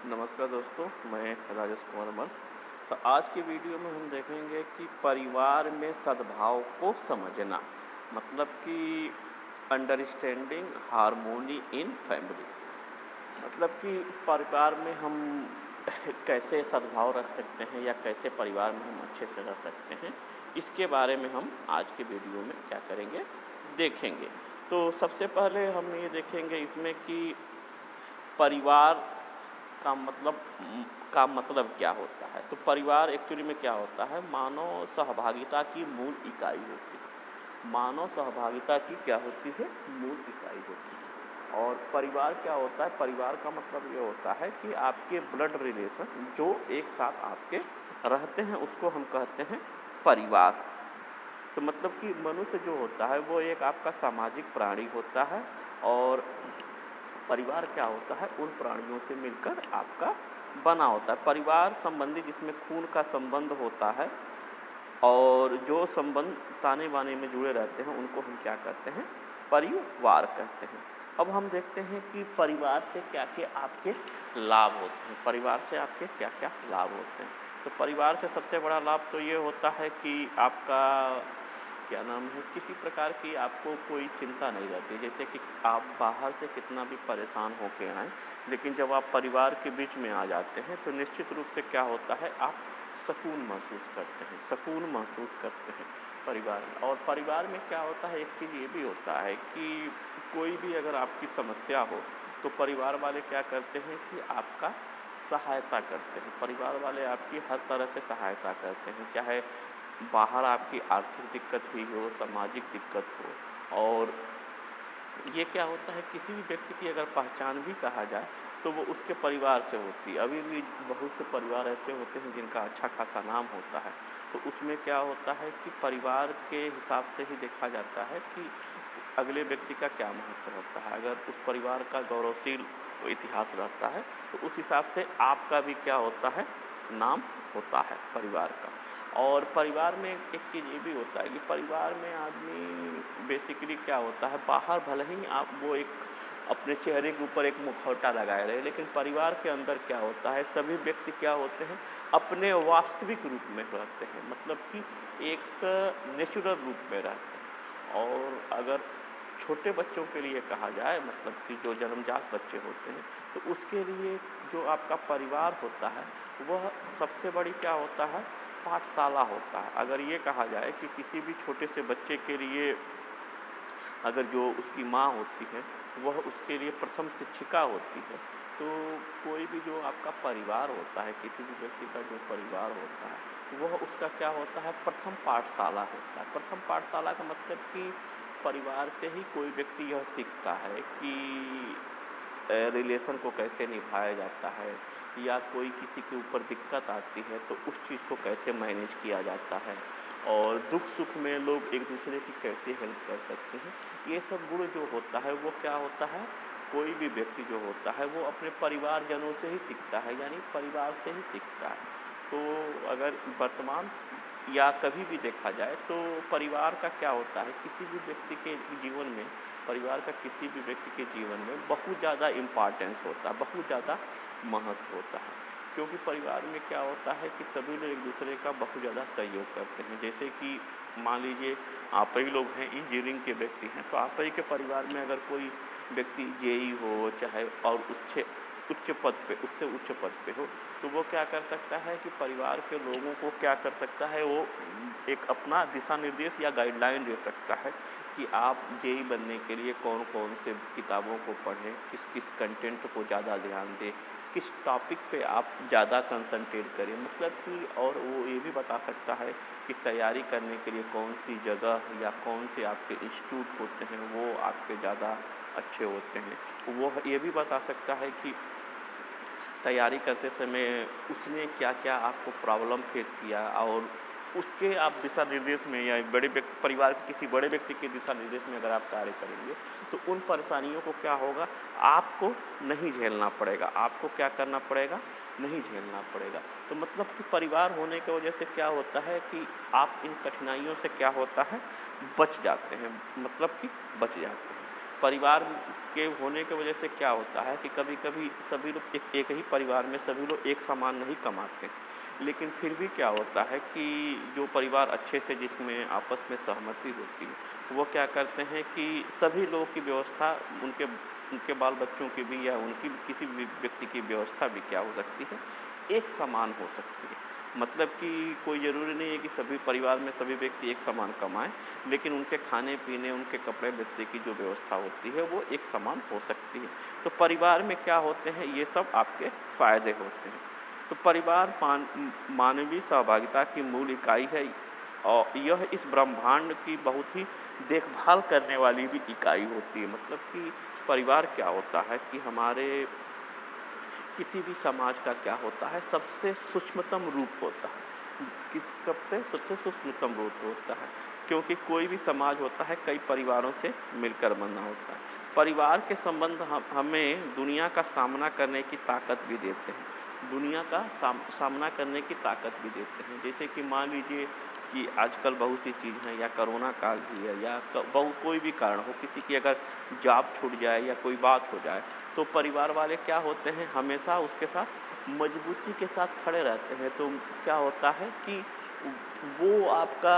नमस्कार दोस्तों, मैं राजेश कुमार मन। तो आज की वीडियो में हम देखेंगे कि परिवार में सद्भाव को समझना, मतलब कि अंडरस्टैंडिंग हार्मोनी इन फैमिली। मतलब कि परिवार में हम कैसे सद्भाव रख सकते हैं या कैसे परिवार में हम अच्छे से रह सकते हैं, इसके बारे में हम आज के वीडियो में क्या करेंगे, देखेंगे। तो सबसे पहले हम ये देखेंगे इसमें कि परिवार का मतलब क्या होता है। तो परिवार एक्चुअली में क्या होता है, मानव सहभागिता की मूल इकाई होती है। मानव सहभागिता की क्या होती है, मूल इकाई होती है। और परिवार क्या होता है, परिवार का मतलब ये होता है कि आपके ब्लड रिलेशन जो एक साथ आपके रहते हैं उसको हम कहते हैं परिवार। तो मतलब कि मनुष्य जो होता है वो एक आपका सामाजिक प्राणी होता है, और परिवार क्या होता है, उन प्राणियों से मिलकर आपका बना होता है। परिवार संबंधी जिसमें खून का संबंध होता है और जो संबंध ताने बाने में जुड़े रहते हैं उनको हम क्या कहते हैं, परिवार कहते हैं। अब हम देखते हैं कि परिवार से क्या क्या आपके लाभ होते हैं, परिवार से आपके क्या क्या लाभ होते हैं। तो परिवार से सबसे बड़ा लाभ तो ये होता है कि आपका क्या नाम है, किसी प्रकार की आपको कोई चिंता नहीं रहती। जैसे कि आप बाहर से कितना भी परेशान होके आएँ, लेकिन जब आप परिवार के बीच में आ जाते हैं तो निश्चित रूप से क्या होता है, आप सुकून महसूस करते हैं, सुकून महसूस करते हैं परिवार में। और परिवार में क्या होता है, एक चीज़ ये भी होता है कि कोई भी अगर आपकी समस्या हो तो परिवार वाले क्या करते हैं कि आपका सहायता करते हैं। परिवार वाले आपकी हर तरह से सहायता करते हैं, चाहे बाहर आपकी आर्थिक दिक्कत ही हो, सामाजिक दिक्कत हो। और ये क्या होता है, किसी भी व्यक्ति की अगर पहचान भी कहा जाए तो वो उसके परिवार से होती है। अभी भी बहुत से परिवार ऐसे होते हैं जिनका अच्छा खासा नाम होता है, तो उसमें क्या होता है कि परिवार के हिसाब से ही देखा जाता है कि अगले व्यक्ति का क्या महत्व होता है। अगर उस परिवार का गौरवशील इतिहास रहता है तो उस हिसाब से आपका भी क्या होता है, नाम होता है परिवार का। और परिवार में एक चीज़ ये भी होता है कि परिवार में आदमी बेसिकली क्या होता है, बाहर भले ही आप वो एक अपने चेहरे के ऊपर एक मुखौटा लगाए रहे, लेकिन परिवार के अंदर क्या होता है, सभी व्यक्ति क्या होते हैं, अपने वास्तविक रूप में रहते हैं। मतलब कि एक नेचुरल रूप में रहते हैं। और अगर छोटे बच्चों के लिए कहा जाए, मतलब कि जो जन्मजात बच्चे होते हैं, तो उसके लिए जो आपका परिवार होता है वह सबसे बड़ी क्या होता है, पाठशाला होता है। अगर ये कहा जाए कि किसी भी छोटे से बच्चे के लिए अगर जो उसकी माँ होती है वह उसके लिए प्रथम शिक्षिका होती है, तो कोई भी जो आपका परिवार होता है, किसी भी व्यक्ति का जो परिवार होता है वह उसका क्या होता है, प्रथम पाठशाला होता है। प्रथम पाठशाला का मतलब कि परिवार से ही कोई व्यक्ति यह सीखता है कि रिलेशन को कैसे निभाया जाता है, या कोई किसी के ऊपर दिक्कत आती है तो उस चीज़ को कैसे मैनेज किया जाता है, और दुख सुख में लोग एक दूसरे की कैसे हेल्प कर सकते हैं। ये सब गुण जो होता है वो क्या होता है, कोई भी व्यक्ति जो होता है वो अपने परिवारजनों से ही सीखता है, यानी परिवार से ही सीखता है। तो अगर वर्तमान या कभी भी देखा जाए तो परिवार का क्या होता है, किसी भी व्यक्ति के जीवन में, परिवार का किसी भी व्यक्ति के जीवन में बहुत ज़्यादा इम्पॉर्टेंस होता है, बहुत ज़्यादा महत्व होता है। क्योंकि परिवार में क्या होता है कि सभी लोग एक दूसरे का बहुत ज़्यादा सहयोग करते हैं। जैसे कि मान लीजिए आप ही लोग हैं, इंजीनियरिंग के व्यक्ति हैं, तो आप ही के परिवार में अगर कोई व्यक्ति जेई हो, चाहे और उच्च उच्च पद पे, उससे उच्च पद पे हो, तो वो क्या कर सकता है कि परिवार के लोगों को क्या कर सकता है, वो एक अपना दिशा निर्देश या गाइडलाइन दे सकता है कि आप जेई बनने के लिए कौन कौन से किताबों को पढ़ें, किस किस कंटेंट को ज़्यादा ध्यान दें, किस टॉपिक पे आप ज़्यादा कंसंट्रेट करें। मतलब कि और वो ये भी बता सकता है कि तैयारी करने के लिए कौन सी जगह या कौन से आपके इंस्टीट्यूट होते हैं वो आपके ज़्यादा अच्छे होते हैं। वो ये भी बता सकता है कि तैयारी करते समय उसने क्या क्या आपको प्रॉब्लम फेस किया, और उसके आप दिशा निर्देश में या बड़े व्यक्ति, परिवार के किसी बड़े व्यक्ति के दिशा निर्देश में अगर आप कार्य करेंगे तो उन परेशानियों को क्या होगा, आपको नहीं झेलना पड़ेगा। आपको क्या करना पड़ेगा, नहीं झेलना पड़ेगा। तो मतलब कि परिवार होने की वजह से क्या होता है कि आप इन कठिनाइयों से क्या होता है, बच जाते हैं, मतलब कि बच जाते हैं। परिवार के होने की वजह से क्या होता है कि कभी-कभी सभी लोग एक ही परिवार में सभी लोग एक समान नहीं कमाते। लेकिन फिर भी क्या होता है कि जो परिवार अच्छे से जिसमें आपस में सहमति होती है, वो क्या करते हैं कि सभी लोगों की व्यवस्था उनके उनके बाल बच्चों की भी या उनकी भी किसी भी व्यक्ति की व्यवस्था भी क्या हो सकती है, एक समान हो सकती है। मतलब कि कोई ज़रूरी नहीं है कि सभी परिवार में सभी व्यक्ति एक समान कमाएँ, लेकिन उनके खाने-पीने, उनके कपड़े-लत्ते की जो व्यवस्था होती है, वो एक समान हो सकती है। तो परिवार में क्या होते हैं, ये सब आपके फ़ायदे होते हैं। तो परिवार मानवीय सहभागिता की मूल इकाई है और यह इस ब्रह्मांड की बहुत ही देखभाल करने वाली भी इकाई होती है। मतलब कि परिवार क्या होता है कि हमारे किसी भी समाज का क्या होता है, सबसे सूक्ष्मतम रूप होता है। किस कब से सबसे सूक्ष्मतम रूप होता है, क्योंकि कोई भी समाज होता है कई परिवारों से मिलकर बना होता है। परिवार के संबंध हमें दुनिया का सामना करने की ताकत भी देते हैं। दुनिया का सामना करने की ताकत भी देते हैं। जैसे कि मान लीजिए कि आजकल बहुत सी चीज़ हैं, या कोरोना काल ही है, या कोई भी कारण हो, किसी की अगर जॉब छूट जाए या कोई बात हो जाए, तो परिवार वाले क्या होते हैं, हमेशा उसके साथ मजबूती के साथ खड़े रहते हैं। तो क्या होता है कि वो आपका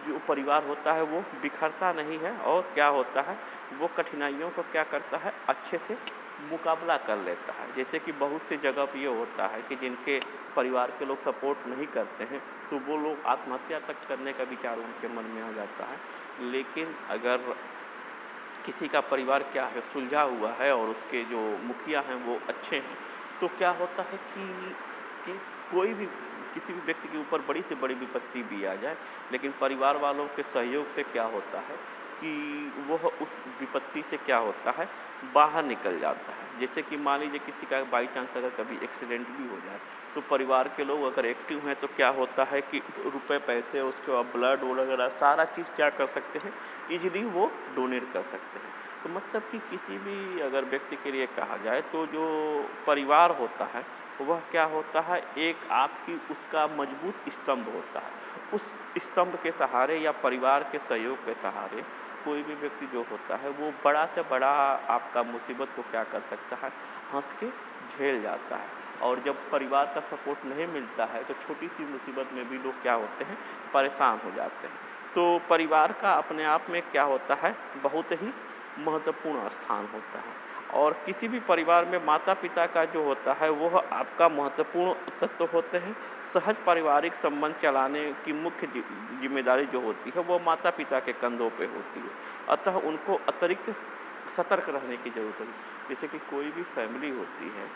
जो परिवार होता है वो बिखरता नहीं है, और क्या होता है, वो कठिनाइयों को क्या करता है, अच्छे से मुकाबला कर लेता है। जैसे कि बहुत सी जगह पे ये होता है कि जिनके परिवार के लोग सपोर्ट नहीं करते हैं, तो वो लोग आत्महत्या तक करने का विचार उनके मन में आ जाता है। लेकिन अगर किसी का परिवार क्या है, सुलझा हुआ है, और उसके जो मुखिया हैं वो अच्छे हैं, तो क्या होता है कि कोई भी किसी भी व्यक्ति के ऊपर बड़ी से बड़ी विपत्ति भी आ जाए, लेकिन परिवार वालों के सहयोग से क्या होता है कि वह उस विपत्ति से क्या होता है, बाहर निकल जाता है। जैसे कि मान लीजिए किसी का बाई चांस अगर कभी एक्सीडेंट भी हो जाए, तो परिवार के लोग अगर एक्टिव हैं तो क्या होता है कि रुपए पैसे, उसके बाद ब्लड वगैरह सारा चीज़ क्या कर सकते हैं, ईजिली वो डोनेट कर सकते हैं। तो मतलब कि किसी भी अगर व्यक्ति के लिए कहा जाए, तो जो परिवार होता है वह क्या होता है, एक आपकी उसका मजबूत स्तंभ होता है। उस स्तंभ के सहारे या परिवार के सहयोग के सहारे कोई भी व्यक्ति जो होता है वो बड़ा से बड़ा आपका मुसीबत को क्या कर सकता है, हंस के झेल जाता है। और जब परिवार का सपोर्ट नहीं मिलता है, तो छोटी सी मुसीबत में भी लोग क्या होते हैं, परेशान हो जाते हैं। तो परिवार का अपने आप में क्या होता है, बहुत ही महत्वपूर्ण स्थान होता है। और किसी भी परिवार में माता पिता का जो होता है वह आपका महत्वपूर्ण तत्व होते हैं। सहज पारिवारिक संबंध चलाने की मुख्य जिम्मेदारी जो होती है वो माता पिता के कंधों पे होती है। अतः उनको अतिरिक्त सतर्क रहने की ज़रूरत है। जैसे कि कोई भी फैमिली होती है,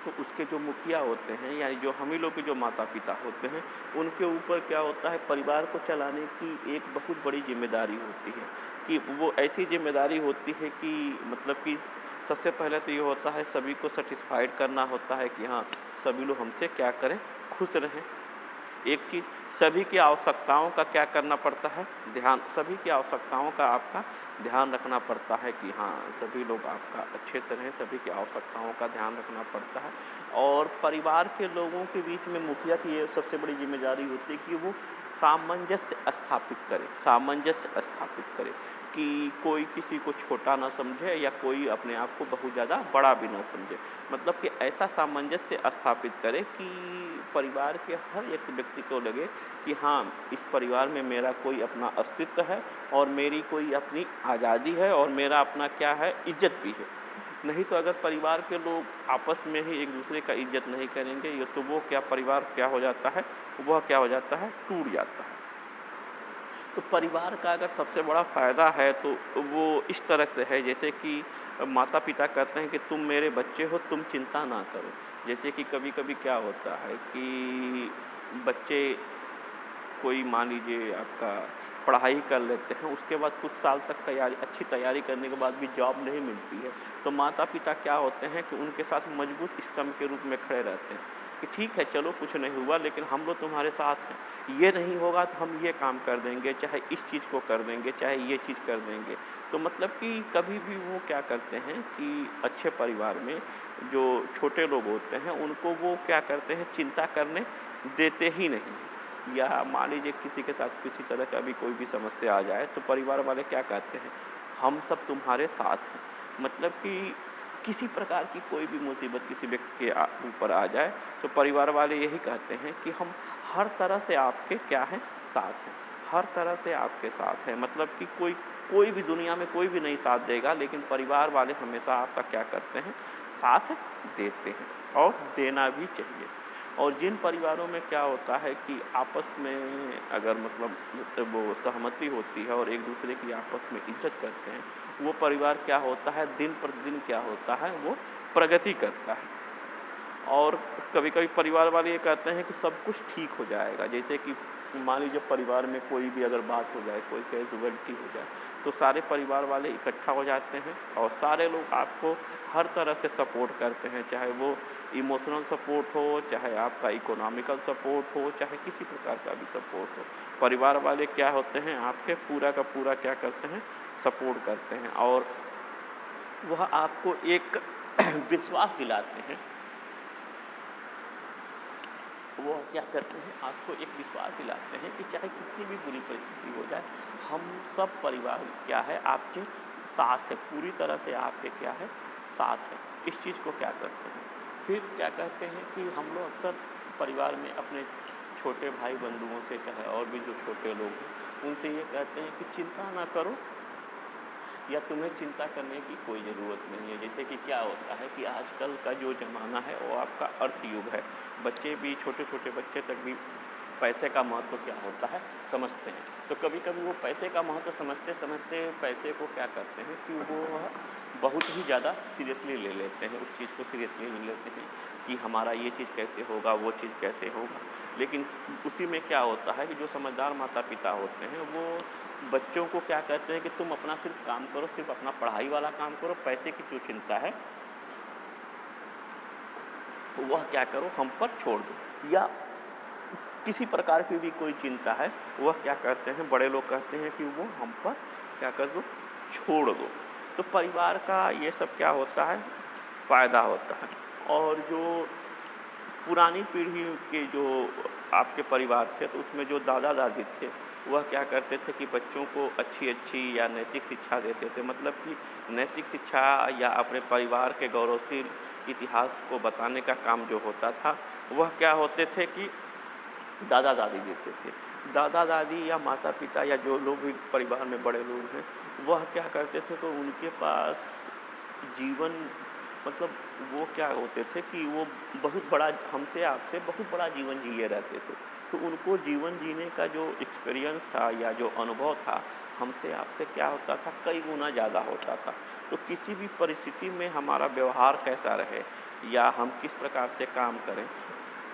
तो उसके जो मुखिया होते हैं, यानी जो हम ही लोग के जो माता पिता होते हैं, उनके ऊपर क्या होता है, परिवार को चलाने की एक बहुत बड़ी जिम्मेदारी होती है। कि वो ऐसी जिम्मेदारी होती है कि मतलब कि सबसे पहले तो ये होता है, सभी को सेटिस्फाइड करना होता है कि हाँ, सभी लोग हमसे क्या करें, खुश रहें। एक चीज़, सभी की आवश्यकताओं का क्या करना पड़ता है, ध्यान, सभी की आवश्यकताओं का आपका ध्यान रखना पड़ता है कि हाँ, सभी लोग आपका अच्छे से रहें, सभी की आवश्यकताओं का ध्यान रखना पड़ता है। और परिवार के लोगों के बीच में मुखिया की ये सबसे बड़ी जिम्मेदारी होती है कि वो सामंजस्य स्थापित करे, सामंजस्य स्थापित करे, कि कोई किसी को छोटा ना समझे या कोई अपने आप को बहुत ज़्यादा बड़ा भी ना समझे। मतलब कि ऐसा सामंजस्य स्थापित करे कि परिवार के हर एक व्यक्ति को लगे कि हाँ, इस परिवार में मेरा कोई अपना अस्तित्व है, और मेरी कोई अपनी आज़ादी है, और मेरा अपना क्या है, इज्जत भी है। नहीं तो अगर परिवार के लोग आपस में ही एक दूसरे का इज्जत नहीं करेंगे, ये तो वो क्या परिवार क्या हो जाता है, वह क्या हो जाता है, टूट जाता है। तो परिवार का अगर सबसे बड़ा फ़ायदा है तो वो इस तरह से है, जैसे कि माता पिता कहते हैं कि तुम मेरे बच्चे हो, तुम चिंता ना करो। जैसे कि कभी कभी क्या होता है कि बच्चे, कोई मान लीजिए आपका पढ़ाई कर लेते हैं, उसके बाद कुछ साल तक तैयारी, अच्छी तैयारी करने के बाद भी जॉब नहीं मिलती है, तो माता पिता क्या होते हैं कि उनके साथ मजबूत स्तंभ के रूप में खड़े रहते हैं कि ठीक है, चलो कुछ नहीं हुआ, लेकिन हम लोग तुम्हारे साथ हैं। ये नहीं होगा तो हम ये काम कर देंगे, चाहे इस चीज़ को कर देंगे, चाहे ये चीज़ कर देंगे। तो मतलब कि कभी भी वो क्या करते हैं कि अच्छे परिवार में जो छोटे लोग होते हैं उनको वो क्या करते हैं, चिंता करने देते ही नहीं। या मान लीजिए किसी के साथ किसी तरह का भी कोई भी समस्या आ जाए, तो परिवार वाले क्या कहते हैं, हम सब तुम्हारे साथ हैं। मतलब कि किसी प्रकार की कोई भी मुसीबत किसी व्यक्ति के ऊपर आ जाए तो परिवार वाले यही कहते हैं कि हम हर तरह से आपके क्या हैं, साथ हैं, हर तरह से आपके साथ हैं। मतलब कि कोई कोई भी दुनिया में कोई भी नहीं साथ देगा, लेकिन परिवार वाले हमेशा आपका क्या करते हैं, साथ देते हैं और देना भी चाहिए। और जिन परिवारों में क्या होता है कि आपस में अगर मतलब वो सहमति होती है और एक दूसरे की आपस में इज्जत करते हैं, वो परिवार क्या होता है, दिन प्रतिदिन क्या होता है, वो प्रगति करता है। और कभी कभी परिवार वाले ये कहते हैं कि सब कुछ ठीक हो जाएगा। जैसे कि मान लीजिए परिवार में कोई भी अगर बात हो जाए, कोई कैजुअलिटी हो जाए, तो सारे परिवार वाले इकट्ठा हो जाते हैं और सारे लोग आपको हर तरह से सपोर्ट करते हैं, चाहे वो इमोशनल सपोर्ट हो, चाहे आपका इकोनॉमिकल सपोर्ट हो, चाहे किसी प्रकार का भी सपोर्ट हो। परिवार वाले क्या होते हैं, आपके पूरा का पूरा क्या करते हैं, सपोर्ट करते हैं। और वह आपको एक विश्वास दिलाते हैं, वो क्या करते हैं, आपको एक विश्वास दिलाते हैं कि चाहे कितनी भी बुरी परिस्थिति हो जाए, हम सब परिवार क्या है, आपके साथ है, पूरी तरह से आपके क्या है, साथ है। इस चीज़ को क्या करते हैं, फिर क्या कहते हैं कि हम लोग अक्सर परिवार में अपने छोटे भाई बंधुओं से, चाहे और भी जो छोटे लोग हैं, उनसे ये कहते हैं कि चिंता ना करो या तुम्हें चिंता करने की कोई ज़रूरत नहीं है। जैसे कि क्या होता है कि आजकल का जो ज़माना है वो आपका अर्थ युग है। बच्चे भी, छोटे छोटे बच्चे तक भी पैसे का महत्व क्या होता है समझते हैं। तो कभी कभी वो पैसे का महत्व समझते समझते पैसे को क्या करते हैं कि वो बहुत ही ज़्यादा सीरियसली ले लेते हैं, उस चीज़ को सीरियसली ले लेते हैं कि हमारा ये चीज़ कैसे होगा, वो चीज़ कैसे होगा। लेकिन उसी में क्या होता है कि जो समझदार माता पिता होते हैं वो बच्चों को क्या कहते हैं कि तुम अपना सिर्फ काम करो, सिर्फ अपना पढ़ाई वाला काम करो, पैसे की जो चिंता है वह क्या करो हम पर छोड़ दो। या किसी प्रकार की भी कोई चिंता है, वह क्या कहते हैं, बड़े लोग कहते हैं कि वो हम पर क्या कर दो, छोड़ दो। तो परिवार का ये सब क्या होता है, फ़ायदा होता है। और जो पुरानी पीढ़ी के जो आपके परिवार थे, तो उसमें जो दादा दादी थे, वह क्या करते थे कि बच्चों को अच्छी अच्छी या नैतिक शिक्षा देते थे। मतलब कि नैतिक शिक्षा या अपने परिवार के गौरवशील इतिहास को बताने का काम जो होता था, वह क्या होते थे कि दादा दादी देते थे। दादा दादी या माता पिता या जो लोग भी परिवार में बड़े लोग हैं, वह क्या करते थे, तो उनके पास जीवन मतलब वो क्या होते थे कि वो बहुत बड़ा, हमसे आपसे बहुत बड़ा जीवन जिए रहते थे। तो उनको जीवन जीने का जो एक्सपीरियंस था या जो अनुभव था, हमसे आपसे क्या होता था, कई गुना ज़्यादा होता था। तो किसी भी परिस्थिति में हमारा व्यवहार कैसा रहे या हम किस प्रकार से काम करें,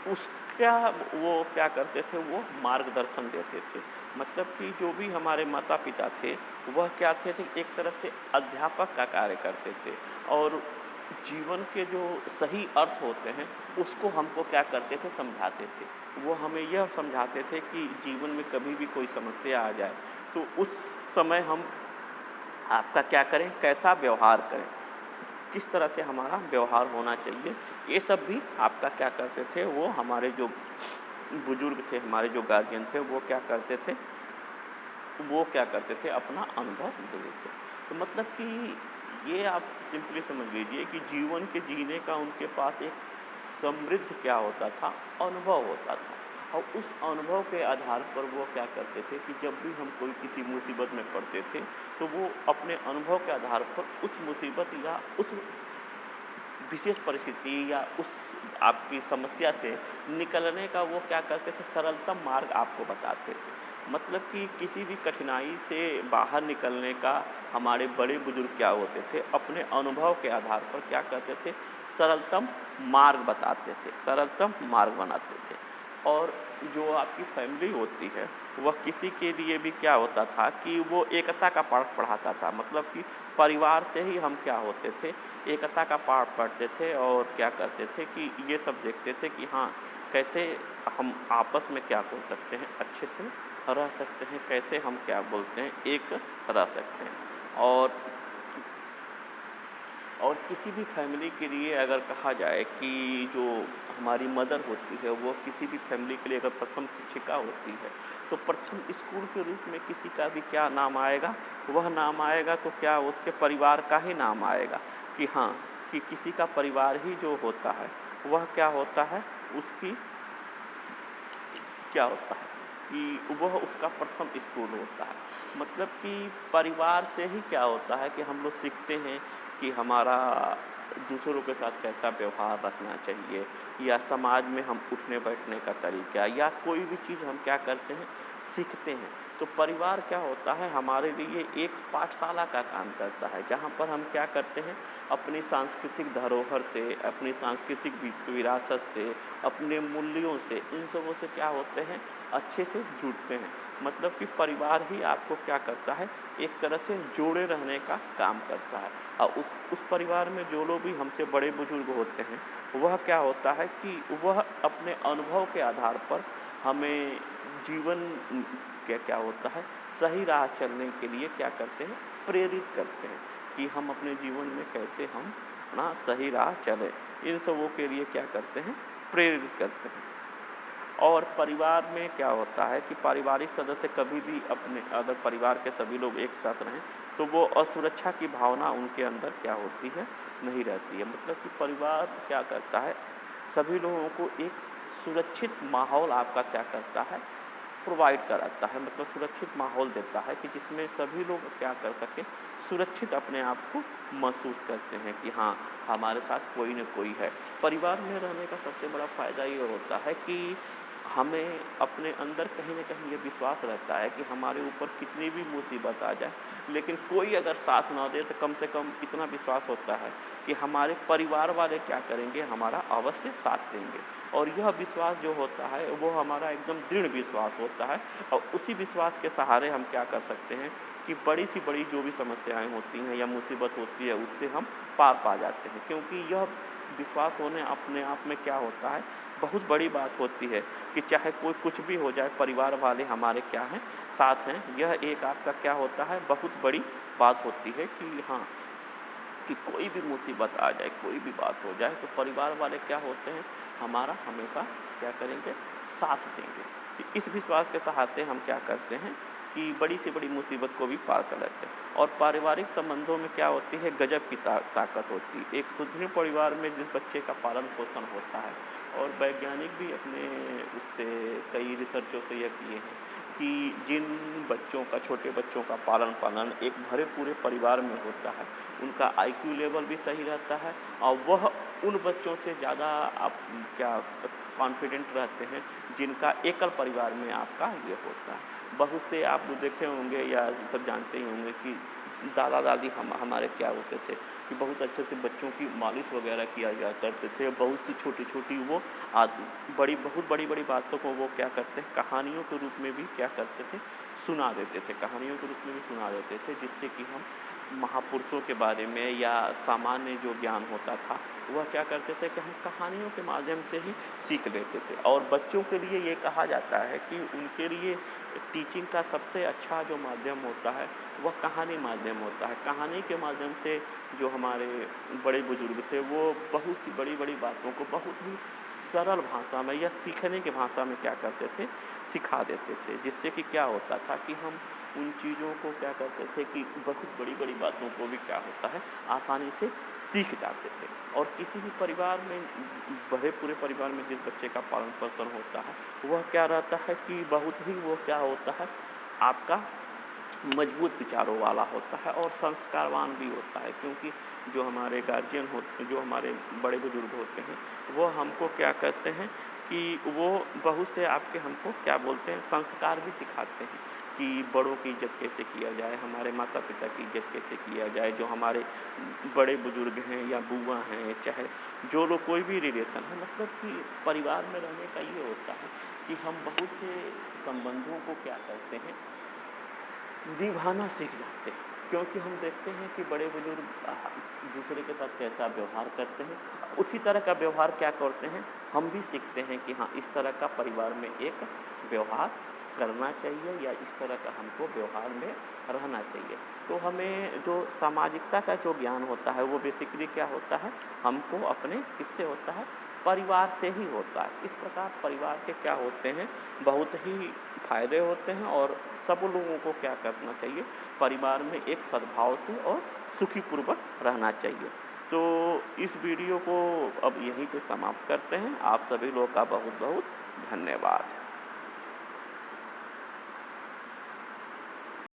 उसका वो क्या करते थे, वो मार्गदर्शन देते थे। मतलब कि जो भी हमारे माता पिता थे, वह क्या थे, एक तरह से अध्यापक का कार्य करते थे। और जीवन के जो सही अर्थ होते हैं उसको हमको क्या करते थे, समझाते थे। वो हमें यह समझाते थे कि जीवन में कभी भी कोई समस्या आ जाए तो उस समय हम आपका क्या करें, कैसा व्यवहार करें, किस तरह से हमारा व्यवहार होना चाहिए। ये सब भी आपका क्या करते थे, वो हमारे जो बुजुर्ग थे, हमारे जो गार्जियन थे, वो क्या करते थे, वो क्या करते थे, अपना अनुभव देते थे। तो मतलब कि ये आप सिंपली समझ लीजिए कि जीवन के जीने का उनके पास एक समृद्ध क्या होता था, अनुभव होता था। और उस अनुभव के आधार पर वो क्या करते थे कि जब भी हम कोई किसी मुसीबत में पड़ते थे, तो वो अपने अनुभव के आधार पर उस मुसीबत या उस विशेष परिस्थिति या उस आपकी समस्या से निकलने का वो क्या करते थे, सरलतम मार्ग आपको बताते थे। मतलब कि किसी भी कठिनाई से बाहर निकलने का हमारे बड़े बुजुर्ग क्या होते थे, अपने अनुभव के आधार पर क्या करते थे, सरलतम मार्ग बताते थे, सरलतम मार्ग बनाते थे। और जो आपकी फैमिली होती है, वह किसी के लिए भी क्या होता था कि वो एकता का पाठ पढ़ाता था। मतलब कि परिवार से ही हम क्या होते थे, एकता का पाठ पढ़ते थे और क्या करते थे कि ये सब देखते थे कि हाँ, कैसे हम आपस में क्या बोल सकते हैं, अच्छे से रह सकते हैं, कैसे हम क्या बोलते हैं, एक रह सकते हैं। और और किसी भी फैमिली के लिए अगर कहा जाए कि जो हमारी मदर होती है वो किसी भी फैमिली के लिए अगर प्रथम शिक्षिका होती है, तो प्रथम स्कूल के रूप में किसी का भी क्या नाम आएगा, वह नाम आएगा तो क्या उसके परिवार का ही नाम आएगा कि हाँ, कि किसी का परिवार ही जो होता है वह क्या होता है, उसकी क्या होता है कि वह उसका प्रथम स्कूल होता है। मतलब कि परिवार से ही क्या होता है कि हम लोग सीखते हैं कि हमारा दूसरों के साथ कैसा व्यवहार रखना चाहिए, या समाज में हम उठने बैठने का तरीका, या कोई भी चीज़ हम क्या करते हैं, सीखते हैं। तो परिवार क्या होता है, हमारे लिए एक पाठशाला का काम करता है, जहाँ पर हम क्या करते हैं, अपनी सांस्कृतिक धरोहर से, अपनी सांस्कृतिक विरासत से, अपने मूल्यों से, इन सबों से क्या होते हैं, अच्छे से जुड़ते हैं। मतलब कि परिवार ही आपको क्या करता है, एक तरह से जोड़े रहने का काम करता है। और उस परिवार में जो लोग भी हमसे बड़े बुजुर्ग होते हैं, वह क्या होता है कि वह अपने अनुभव के आधार पर हमें जीवन क्या क्या होता है, सही राह चलने के लिए क्या करते हैं, प्रेरित करते हैं कि हम अपने जीवन में कैसे हम अपना सही राह चलें। इन सबों के लिए क्या करते हैं, प्रेरित करते हैं। और परिवार में क्या होता है कि पारिवारिक सदस्य कभी भी अपने, अगर परिवार के सभी लोग एक साथ रहें तो वो असुरक्षा की भावना उनके अंदर क्या होती है, नहीं रहती है। मतलब कि परिवार क्या करता है, सभी लोगों को एक सुरक्षित माहौल आपका क्या करता है, प्रोवाइड कराता है। मतलब सुरक्षित माहौल देता है कि जिसमें सभी लोग क्या कर सकें, सुरक्षित अपने आप को महसूस करते हैं कि हाँ, हमारे साथ कोई न कोई है। परिवार में रहने का सबसे बड़ा फ़ायदा ये होता है कि हमें अपने अंदर कहीं न कहीं ये विश्वास रहता है कि हमारे ऊपर कितनी भी मुसीबत आ जाए, लेकिन कोई अगर साथ ना दे तो कम से कम इतना विश्वास होता है कि हमारे परिवार वाले क्या करेंगे, हमारा अवश्य साथ देंगे। और यह विश्वास जो होता है वो हमारा एकदम दृढ़ विश्वास होता है, और उसी विश्वास के सहारे हम क्या कर सकते हैं कि बड़ी सी बड़ी जो भी समस्याएँ होती हैं या मुसीबत होती है उससे हम पार पा जाते हैं। क्योंकि यह विश्वास होने अपने आप में क्या होता है, बहुत बड़ी बात होती है कि चाहे कोई कुछ भी हो जाए, परिवार वाले हमारे क्या हैं, साथ हैं। यह एक आपका क्या होता है, बहुत बड़ी बात होती है कि हाँ, कि कोई भी मुसीबत आ जाए, कोई भी बात हो जाए तो परिवार वाले क्या होते हैं, हमारा हमेशा क्या करेंगे, साथ देंगे। तो इस विश्वास के सहारे हम क्या करते हैं कि बड़ी से बड़ी मुसीबत को भी पार कर लेते हैं। और पारिवारिक संबंधों में क्या होती है, गजब की ताकत होती है। एक सुदृढ़ परिवार में जिस बच्चे का पालन पोषण होता है, और वैज्ञानिक भी अपने उससे कई रिसर्चों से यह किए हैं कि जिन बच्चों का, छोटे बच्चों का पालन एक भरे पूरे परिवार में होता है, उनका आईक्यू लेवल भी सही रहता है, और वह उन बच्चों से ज़्यादा आप क्या कॉन्फिडेंट रहते हैं जिनका एकल परिवार में आपका ये होता है। बहुत से आप देखे होंगे या सब जानते ही होंगे कि दादा दादी हमारे क्या होते थे कि बहुत अच्छे से बच्चों की मालिश वगैरह किया जाया करते थे। बहुत सी छोटी छोटी वो बहुत बड़ी बड़ी बातों को वो क्या करते हैं, कहानियों के रूप में भी क्या करते थे, सुना देते थे, कहानियों के रूप में भी सुना देते थे, जिससे कि हम महापुरुषों के बारे में या सामान्य जो ज्ञान होता था वह क्या करते थे कि हम कहानियों के माध्यम से ही सीख लेते थे। और बच्चों के लिए ये कहा जाता है कि उनके लिए टीचिंग का सबसे अच्छा जो माध्यम होता है वह कहानी माध्यम होता है। कहानी के माध्यम से जो हमारे बड़े बुजुर्ग थे वो बहुत सी बड़ी बड़ी बातों को बहुत ही सरल भाषा में या सीखने की भाषा में क्या करते थे, सिखा देते थे, जिससे कि क्या होता था कि हम उन चीज़ों को क्या करते थे कि बहुत बड़ी बड़ी बातों को भी क्या होता है, आसानी से सीख जाते थे। और किसी भी परिवार में, बड़े पूरे परिवार में जिस बच्चे का पालन पोषण होता है वह क्या रहता है कि बहुत ही वो क्या होता है, आपका मजबूत विचारों वाला होता है और संस्कारवान भी होता है। क्योंकि जो हमारे गार्जियन होते, जो हमारे बड़े बुजुर्ग होते हैं, वो हमको क्या कहते हैं कि वो बहुत से आपके हमको क्या बोलते हैं, संस्कार भी सिखाते हैं कि बड़ों की इज्जत कैसे किया जाए, हमारे माता पिता की इज्जत कैसे किया जाए, जो हमारे बड़े बुजुर्ग हैं या बुआ हैं, चाहे जो लोग कोई भी रिलेशन है। मतलब कि परिवार में रहने का ये होता है कि हम बहुत से संबंधों को क्या करते हैं, निभाना सीख जाते हैं। क्योंकि हम देखते हैं कि बड़े बुजुर्ग दूसरे के साथ कैसा व्यवहार करते हैं, उसी तरह का व्यवहार क्या करते हैं, हम भी सीखते हैं कि हाँ, इस तरह का परिवार में एक व्यवहार करना चाहिए या इस तरह का हमको व्यवहार में रहना चाहिए। तो हमें जो सामाजिकता का जो ज्ञान होता है वो बेसिकली क्या होता है, हमको अपने किससे होता है, परिवार से ही होता है। इस प्रकार परिवार के क्या होते हैं, बहुत ही फायदे होते हैं और सब लोगों को क्या करना चाहिए, परिवार में एक सद्भाव से और सुखीपूर्वक रहना चाहिए। तो इस वीडियो को अब यहीं पे समाप्त करते हैं। आप सभी लोग का बहुत बहुत धन्यवाद।